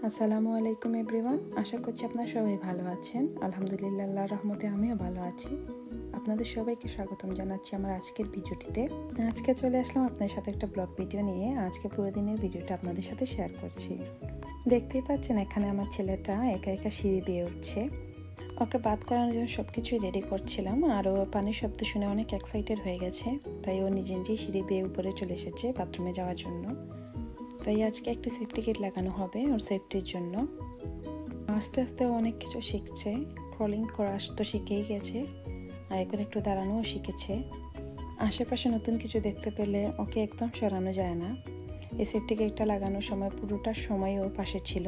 আসসালামু আলাইকুম এভরিওয়ান। আশা করছি আপনারা সবাই ভালো আছেন। আলহামদুলিল্লাহ, আল্লাহর রহমতে আমিও ভালো আছি। আপনাদের সবাইকে স্বাগতম জানাচ্ছি আমার আজকের ভিডিওটিতে। আজকে চলে আসলাম আপনাদের সাথে একটা ব্লগ ভিডিও নিয়ে। আজকে পুরো দিনের ভিডিওটা আপনাদের সাথে শেয়ার করছি। দেখতেই পাচ্ছেন এখানে আমার ছেলেটা একা একা সিঁড়ি বেয়ে উঠছে। ওকে বাদ করানোর জন্য সব কিছুই রেডি করছিলাম, আর ও পানির শব্দ শুনে অনেক এক্সাইটেড হয়ে গেছে। তাই ও নিজে নিজেই সিঁড়ি বেয়ে উপরে চলে এসেছে বাথরুমে যাওয়ার জন্য। তাই আজকে একটি সেফটি কিট লাগানো হবে ওর সেফটির জন্য। আস্তে আস্তে অনেক কিছু শিখছে। ক্রলিং করা তো শিখেই গেছে, আর এখন একটু দাঁড়ানোও শিখেছে। আশেপাশে নতুন কিছু দেখতে পেলে ওকে একদম সরানো যায় না। এই সেফটি কিটটা লাগানোর সময় পুরোটা সময় ও পাশে ছিল,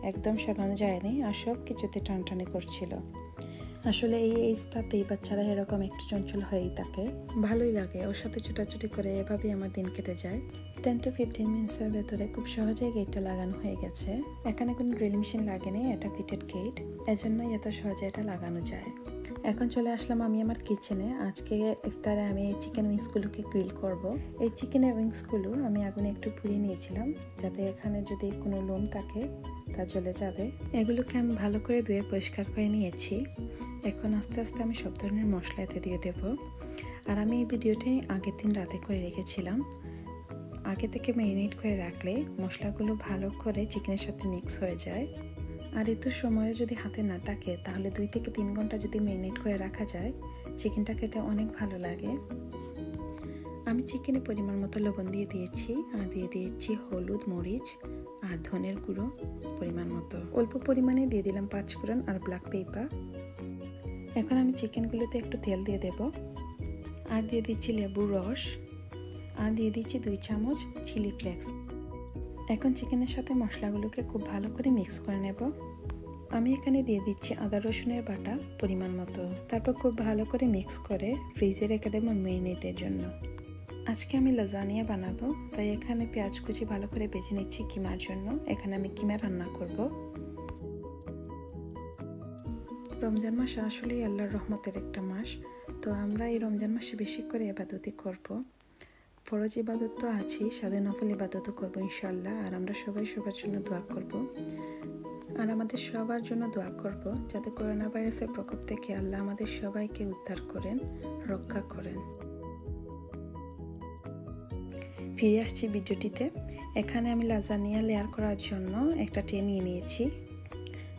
একদম সরানো যায়নি, আর সব কিছুতে টানটানি করছিল। আসলে এই এইজটাতেই বাচ্চারা এরকম একটু চঞ্চল হয়েই থাকে। ভালোই লাগে ওর সাথে ছোটাছুটি করে, এভাবেই আমার দিন কেটে যায়। 10 to 15 মিনিটসের ভেতরে খুব সহজেই গেটটা লাগানো হয়ে গেছে। এখানে কোনো ড্রিল মেশিন লাগেনি, এটা ফিটেড গেট, এজন্যই এত সহজে এটা লাগানো যায়। এখন চলে আসলাম আমি আমার কিচেনে। আজকে ইফতারে আমি এই চিকেন উইংসগুলোকে গ্রিল করব। এই চিকেনের উইংসগুলো আমি আগুনে একটু পুড়িয়ে নিয়েছিলাম, যাতে এখানে যদি কোনো লোম থাকে তা চলে যাবে। এগুলোকে আমি ভালো করে ধুয়ে পরিষ্কার করে নিয়েছি। এখন আস্তে আস্তে আমি সব ধরনের মশলা এতে দিয়ে দেব। আর আমি এই ভিডিওটি আগের দিন রাতে করে রেখেছিলাম। আগে থেকে ম্যারিনেট করে রাখলে মশলাগুলো ভালো করে চিকেনের সাথে মিক্স হয়ে যায়। আর এত সময় যদি হাতে না থাকে তাহলে 2 থেকে 3 ঘন্টা যদি ম্যারিনেট করে রাখা যায়, চিকেনটা খেতে অনেক ভালো লাগে। আমি চিকেনে পরিমাণ মতো লবণ দিয়ে দিয়েছি, আর দিয়ে দিয়েছি হলুদ, মরিচ আর ধনের গুঁড়ো পরিমাণ মতো। অল্প পরিমাণে দিয়ে দিলাম 5 ফোড়ন আর ব্ল্যাক পেপার। এখন আমি চিকেনগুলোতে একটু তেল দিয়ে দেব, আর দিয়ে দিচ্ছি লেবুর রস, আর দিয়ে দিচ্ছি 2 চামচ চিলি ফ্লেক্স। এখন চিকেনের সাথে মশলাগুলোকে খুব ভালো করে মিক্স করে নেব। আমি এখানে দিয়ে দিচ্ছি আদা রসুনের বাটা পরিমাণ মতো। তারপর খুব ভালো করে মিক্স করে ফ্রিজে রেখে দেবো ম্যারিনেটের জন্য। আজকে আমি লাজানিয়া বানাবো, তাই এখানে পেঁয়াজ কুচি ভালো করে বেজে নিচ্ছি কিমার জন্য। এখানে আমি কিমা রান্না করব। রমজান মাস আসলেই আল্লাহর রহমতের একটা মাস। তো আমরা এই রমজান মাসে বেশি করে ইবাদতই করব। ফরজ ইবাদত তো আছেই, সাথে নফল ইবাদতও করবো ইনশাআল্লাহ। আর আমরা সবাই সবার জন্য দোয়া করব, আর আমাদের সবার জন্য দোয়া করব যাতে করোনা ভাইরাসের প্রকোপ থেকে আল্লাহ আমাদের সবাইকে উদ্ধার করেন, রক্ষা করেন। ফিরে আসছি ভিডিওটিতে। এখানে আমি লাজানিয়া লেয়ার করার জন্য একটা ট্রে নিয়ে নিয়েছি,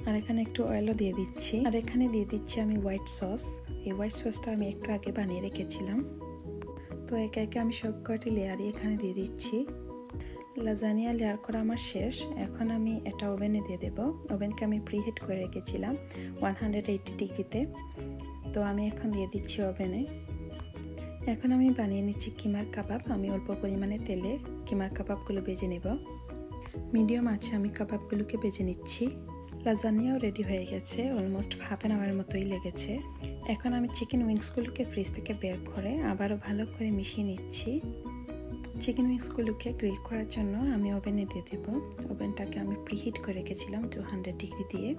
আর এখানে একটু অয়েলও দিয়ে দিচ্ছি। আর এখানে দিয়ে দিচ্ছি আমি হোয়াইট সস। এই হোয়াইট সসটা আমি একটু আগে বানিয়ে রেখেছিলাম। তো একে একে আমি সব কয়টি লেয়ারই এখানে দিয়ে দিচ্ছি। লাজানিয়া লেয়ার করা আমার শেষ। এখন আমি এটা ওভেনে দিয়ে দেব। ওভেনকে আমি প্রিহিট করে রেখেছিলাম 180 ডিগ্রিতে। তো আমি এখন দিয়ে দিচ্ছি ওভেনে। এখন আমি বানিয়ে নিচ্ছি কিমার কাবাব। আমি অল্প পরিমাণে তেলে কিমার কাবাবগুলো ভেজে নেব। মিডিয়াম আছে আমি কাবাবগুলোকে ভেজে নিচ্ছি। লাজানিয়াও রেডি হয়ে গেছে, অলমোস্ট হাফ অ্যান আওয়ারের মতোই লেগেছে। এখন আমি চিকেন উইংসগুলোকে ফ্রিজ থেকে বের করে আবারও ভালো করে মিশিয়ে নিচ্ছি। চিকেন উইংসগুলোকে গ্রিল করার জন্য আমি ওভেনে দিয়ে দেব। ওভেনটাকে আমি প্রিহিট করে রেখেছিলাম 200 ডিগ্রি দিয়ে।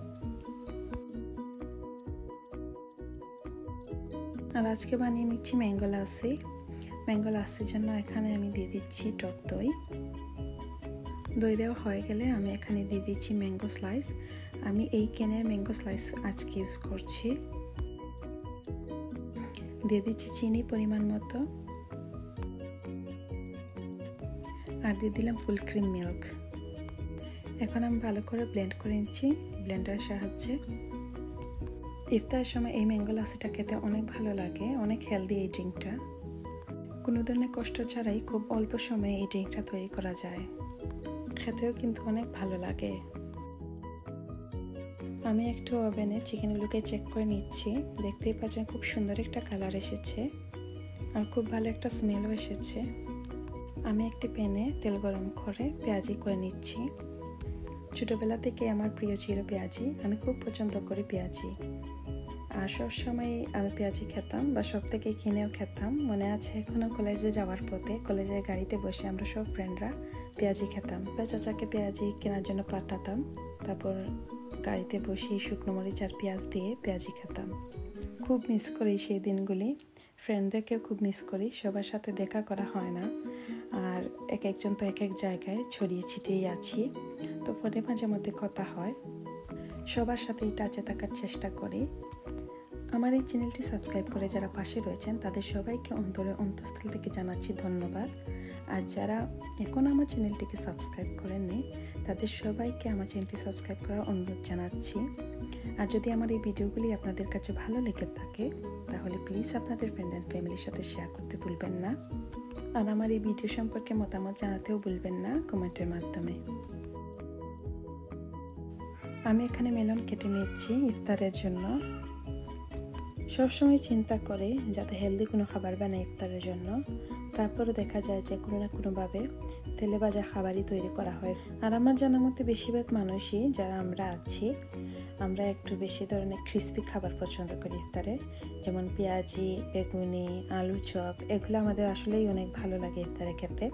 আর আজকে বানিয়ে নিচ্ছি ম্যাঙ্গো লাসি। ম্যাঙ্গো লাসির জন্য এখানে আমি দিয়ে দিচ্ছি টক দই। দই দেওয়া হয়ে গেলে আমি এখানে দিয়ে দিচ্ছি ম্যাঙ্গো স্লাইস। আমি এই ক্যানের ম্যাঙ্গো স্লাইস আজকে ইউজ করছি। দিয়ে দিচ্ছি চিনি পরিমাণ মতো, আর দিয়ে দিলাম ফুল ক্রিম মিল্ক। এখন আমি ভালো করে ব্লেন্ড করে নিচ্ছি ব্লেন্ডারের সাহায্যে। ইফতারের সময় এই ম্যাঙ্গো লাসিটা খেতে অনেক ভালো লাগে, অনেক হেলদি এই ড্রিঙ্কটা। কোনো ধরনের কষ্ট ছাড়াই খুব অল্প সময়ে এই ড্রিঙ্কটা তৈরি করা যায়, খেতেও কিন্তু অনেক ভালো লাগে। আমি একটু ওভেনে চিকেনগুলোকে চেক করে নিচ্ছি। দেখতেই পাচ্ছেন খুব সুন্দর একটা কালার এসেছে, আর খুব ভালো একটা স্মেলও এসেছে। আমি একটি প্যানে তেল গরম করে পেঁয়াজি করে নিচ্ছি। ছোটোবেলা থেকে আমার প্রিয় ছিল পেঁয়াজি, আমি খুব পছন্দ করি পেঁয়াজি। আর সবসময় আমি পেঁয়াজি খেতাম, বা সব থেকে কিনেও খেতাম। মনে আছে এখনও কলেজে যাওয়ার পথে কলেজের গাড়িতে বসে আমরা সব ফ্রেন্ডরা পেঁয়াজি খেতাম। চাচাকে পেঁয়াজি কেনার জন্য পাঠাতাম, তারপর গাড়িতে বসে শুকনো মরিচ আর পেঁয়াজ দিয়ে পেঁয়াজি খেতাম। খুব মিস করি সেই দিনগুলি। ফ্রেন্ডদেরকেও খুব মিস করি, সবার সাথে দেখা করা হয় না। আর এক একজন তো এক এক জায়গায় ছড়িয়ে ছিটিয়ে আছি। তো ফোনে মাঝে মধ্যে কথা হয়, সবার সাথেই টাচে থাকার চেষ্টা করি। আমার এই চ্যানেলটি সাবস্ক্রাইব করে যারা পাশে রয়েছেন তাদের সবাইকে অন্তঃস্থল থেকে জানাচ্ছি ধন্যবাদ। আর যারা এখন আমার চ্যানেলটিকে সাবস্ক্রাইব করেননি তাদের সবাইকে আমার চ্যানেলটি সাবস্ক্রাইব করার অনুরোধ জানাচ্ছি। আর যদি আমার এই ভিডিওগুলি আপনাদের কাছে ভালো লেগে থাকে তাহলে প্লিজ আপনাদের ফ্রেন্ড অ্যান্ড ফ্যামিলির সাথে শেয়ার করতে ভুলবেন না। আর আমার এই ভিডিও সম্পর্কে মতামত জানাতেও ভুলবেন না কমেন্টের মাধ্যমে। আমি এখানে মেলন কেটে নিচ্ছি ইফতারের জন্য। সবসময় চিন্তা করে যাতে হেলদি কোনো খাবার বানাই ইফতারের জন্য, তারপরে দেখা যায় যে কোনো না কোনোভাবে তেলে ভাজা খাবারই তৈরি করা হয়। আর আমার জানার মতে বেশিরভাগ মানুষই যারা আমরা আছি আমরা একটু বেশি ধরনের ক্রিস্পি খাবার পছন্দ করি ইফতারে, যেমন পেঁয়াজি, বেগুনি, আলু চপ, এগুলো আমাদের আসলেই অনেক ভালো লাগে ইফতারে খেতে।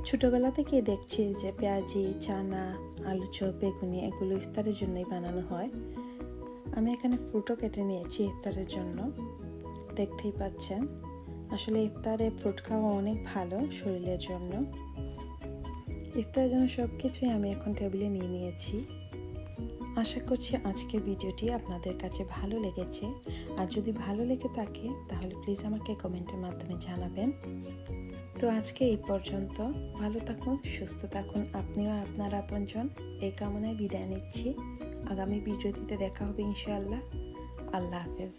ছোটোবেলা থেকে দেখছি যে পেঁয়াজি, চানা, আলু চপ, বেগুনি এগুলো ইফতারের জন্যই বানানো হয়। আমি এখানে ফ্রুটও কেটে নিয়েছি ইফতারের জন্য, দেখতেই পাচ্ছেন। আসলে ইফতারে ফ্রুট খাওয়া অনেক ভালো শরীরের জন্য। ইফতারের জন্য সব কিছুই আমি এখন টেবিলে নিয়ে নিয়েছি। আশা করছি আজকের ভিডিওটি আপনাদের কাছে ভালো লেগেছে। আর যদি ভালো লেগে থাকে তাহলে প্লিজ আমাকে কমেন্টের মাধ্যমে জানাবেন। তো আজকে এই পর্যন্ত। ভালো থাকুন, সুস্থ থাকুন আপনিও আপনার আপনজন, এই কামনায় বিদায় নিচ্ছি। আগামী ভিডিওটিতে দেখা হবে ইনশাআল্লাহ। আল্লাহ হাফেজ।